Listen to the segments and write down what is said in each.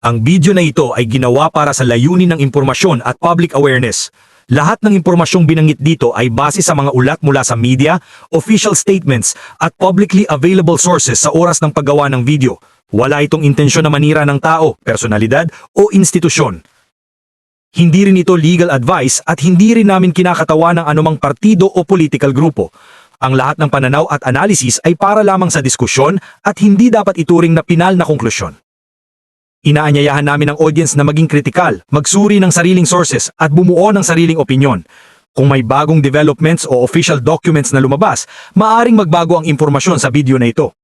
Ang video na ito ay ginawa para sa layunin ng impormasyon at public awareness. Lahat ng impormasyong binanggit dito ay base sa mga ulat mula sa media, official statements at publicly available sources sa oras ng paggawa ng video. Wala itong intensyon na manira ng tao, personalidad o institusyon. Hindi rin ito legal advice at hindi rin namin kinakatawa ng anumang partido o political grupo. Ang lahat ng pananaw at analysis ay para lamang sa diskusyon at hindi dapat ituring na pinal na konklusyon. Inaanyayahan namin ang audience na maging kritikal, magsuri ng sariling sources at bumuo ng sariling opinyon. Kung may bagong developments o official documents na lumabas, maaring magbago ang impormasyon sa video na ito.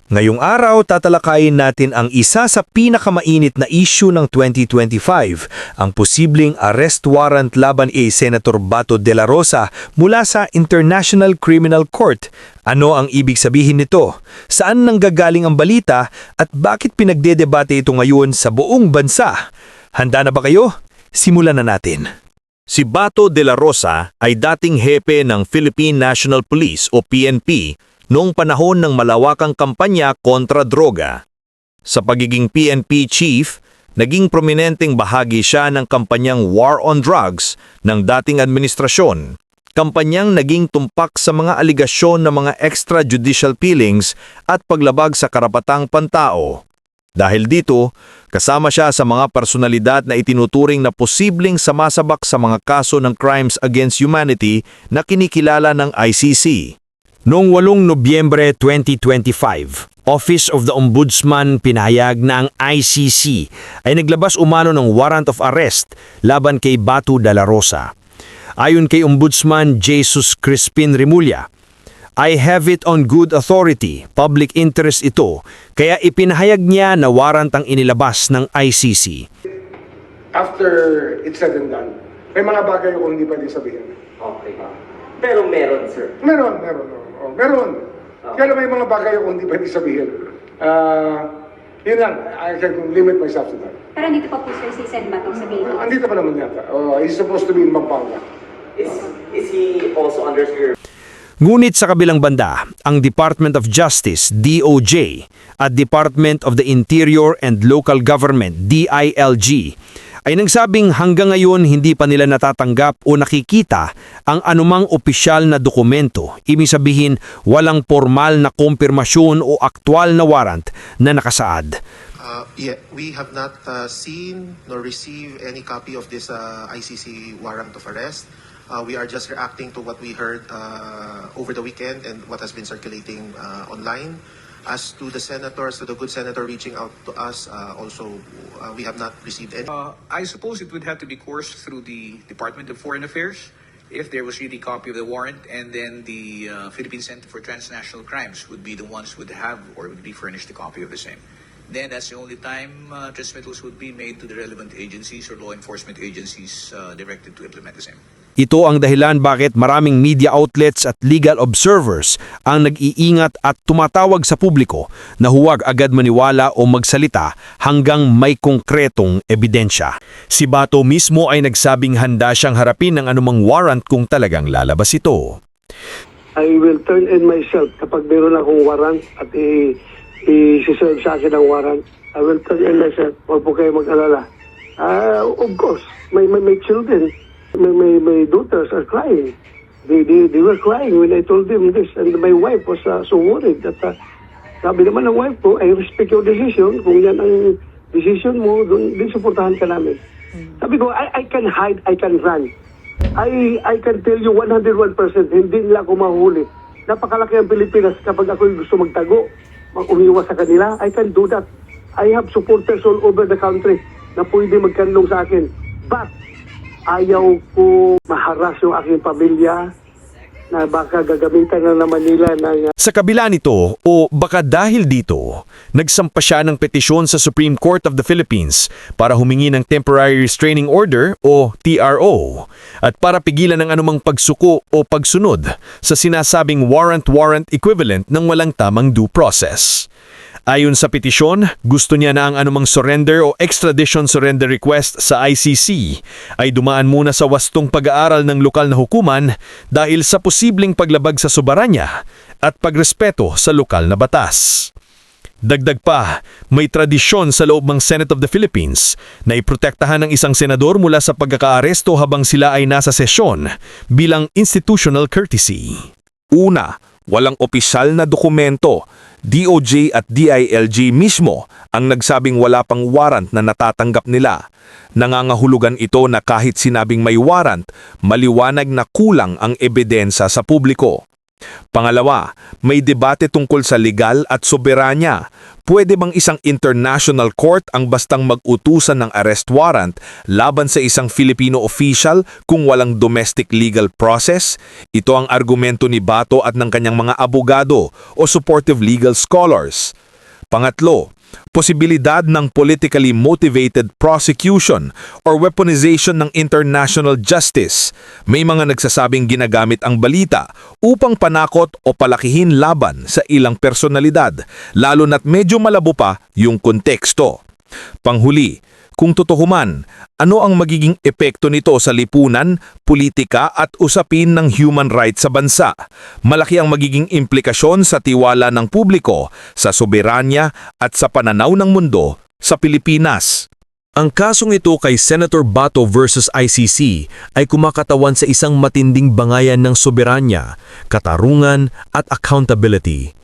Ngayong araw, tatalakayin natin ang isa sa pinakamainit na issue ng 2025, ang posibleng arrest warrant laban kay Senator Bato de la Rosa mula sa International Criminal Court. Ano ang ibig sabihin nito? Saan nanggagaling ang balita at bakit pinagdedebate ito ngayon sa buong bansa? Handa na ba kayo? Simulan na natin. Si Bato de la Rosa ay dating hepe ng Philippine National Police o PNP noong panahon ng malawakang kampanya kontra droga. Sa pagiging PNP chief, naging prominenteng bahagi siya ng kampanyang War on Drugs ng dating administrasyon. Kampanyang naging tumpak sa mga aligasyon ng mga extrajudicial killings at paglabag sa karapatang pantao. Dahil dito, kasama siya sa mga personalidad na itinuturing na posibleng samasabak sa mga kaso ng crimes against humanity na kinikilala ng ICC. Noong 8 Nobyembre 2025, Office of the Ombudsman pinahayag na ang ICC ay naglabas umano ng warrant of arrest laban kay Bato de la Rosa. Ayon kay Ombudsman Jesus Crispin Remulla, I have it on good authority, public interest ito, kaya ipinahayag niya na warrant ang inilabas ng ICC. After it's said and done, may mga bagay akong hindi pwede sabihin. Okay. Pero meron, sir. Meron. Kaya may mga bagay akong hindi pwede sabihin. Yun lang, I can limit myself to that. Pero andito pa po sir si Sen Bato sa Philippines. Andito pa naman yata. He's supposed to be in Pampanga. Is he also under your... Ngunit sa kabilang banda, ang Department of Justice, DOJ, at Department of the Interior and Local Government, DILG, ay nagsabing hanggang ngayon hindi pa nila natatanggap o nakikita ang anumang opisyal na dokumento, ibig sabihin walang formal na kumpirmasyon o aktwal na warrant na nakasaad. We have not seen nor received any copy of this ICC warrant of arrest. We are just reacting to what we heard over the weekend and what has been circulating online. As to the senators, to the good senator reaching out to us, we have not received any. I suppose it would have to be coursed through the Department of Foreign Affairs if there was really a copy of the warrant, and then the Philippine Center for Transnational Crimes would be the ones who would have or would be furnished a copy of the same. Then that's the only time transmittals would be made to the relevant agencies or law enforcement agencies directed to implement the same. Ito ang dahilan bakit maraming media outlets at legal observers ang nag-iingat at tumatawag sa publiko na huwag agad maniwala o magsalita hanggang may konkretong ebidensya. Si Bato mismo ay nagsabing handa siyang harapin ng anumang warrant kung talagang lalabas ito. I will turn in myself kapag meron akong warrant at i-serve sa akin ang warrant. I will turn in myself. Huwag po kayo mag-alala. Of course, my children, my daughters are crying. They were crying when I told them this, and my wife was so worried that sabi naman ng wife ko, I respect your decision. Kung yan ang decision mo, din suportahan ka namin. Sabi ko, I can hide, I can run. I can tell you 101%, hindi nila ako mahuli. Napakalaki ang Pilipinas kapag ako gusto magtago, umiwas sa kanila, I can do that. I have supporters all over the country na pwede magkanlong sa akin. But, ayaw ko maharas yung aking pamilya na baka gagamitan na naman nila ng... Sa kabila nito, o baka dahil dito, nagsampa siya ng petisyon sa Supreme Court of the Philippines para humingi ng Temporary Restraining Order o TRO at para pigilan ng anumang pagsuko o pagsunod sa sinasabing warrant equivalent ng walang tamang due process. Ayon sa petisyon, gusto niya na ang anumang surrender o extradition surrender request sa ICC ay dumaan muna sa wastong pag-aaral ng lokal na hukuman dahil sa posibleng paglabag sa soberanya at pagrespeto sa lokal na batas. Dagdag pa, may tradisyon sa loob ng Senate of the Philippines na iprotektahan ng isang senador mula sa pagkakaaresto habang sila ay nasa sesyon bilang institutional courtesy. Una, walang opisyal na dokumento. DOJ at DILG mismo ang nagsabing wala pang warrant na natatanggap nila. Nangangahulugan ito na kahit sinabing may warrant, maliwanag na kulang ang ebidensya sa publiko. Pangalawa, may debate tungkol sa legal at soberanya. Pwede bang isang international court ang bastang mag-utusan ng arrest warrant laban sa isang Filipino official kung walang domestic legal process? Ito ang argumento ni Bato at ng kanyang mga abogado o supportive legal scholars. Pangatlo, posibilidad ng politically motivated prosecution or weaponization ng international justice. May mga nagsasabing ginagamit ang balita upang panakot o palakihin laban sa ilang personalidad, lalo na't medyo malabo pa yung konteksto. Panghuli, kung totoo man, ano ang magiging epekto nito sa lipunan, politika at usapin ng human rights sa bansa? Malaki ang magiging implikasyon sa tiwala ng publiko, sa soberanya at sa pananaw ng mundo sa Pilipinas. Ang kasong ito kay Senator Bato versus ICC ay kumakatawan sa isang matinding bangayan ng soberanya, katarungan at accountability.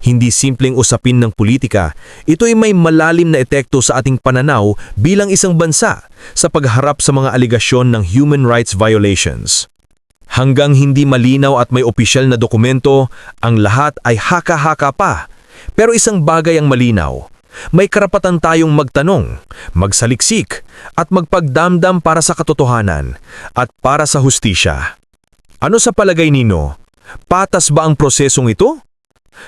Hindi simpleng usapin ng politika, ito ay may malalim na epekto sa ating pananaw bilang isang bansa sa pagharap sa mga aligasyon ng human rights violations. Hanggang hindi malinaw at may opisyal na dokumento, ang lahat ay haka-haka pa. Pero isang bagay ang malinaw. May karapatan tayong magtanong, magsaliksik, at magpagdamdam para sa katotohanan at para sa hustisya. Ano sa palagay ninyo? Patas ba ang prosesong ito?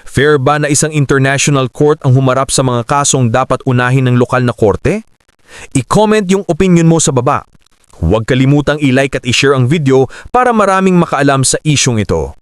Fair ba na isang international court ang humarap sa mga kasong dapat unahin ng lokal na korte? I-comment yung opinion mo sa baba. Huwag kalimutang i-like at i-share ang video para maraming makaalam sa isyong ito.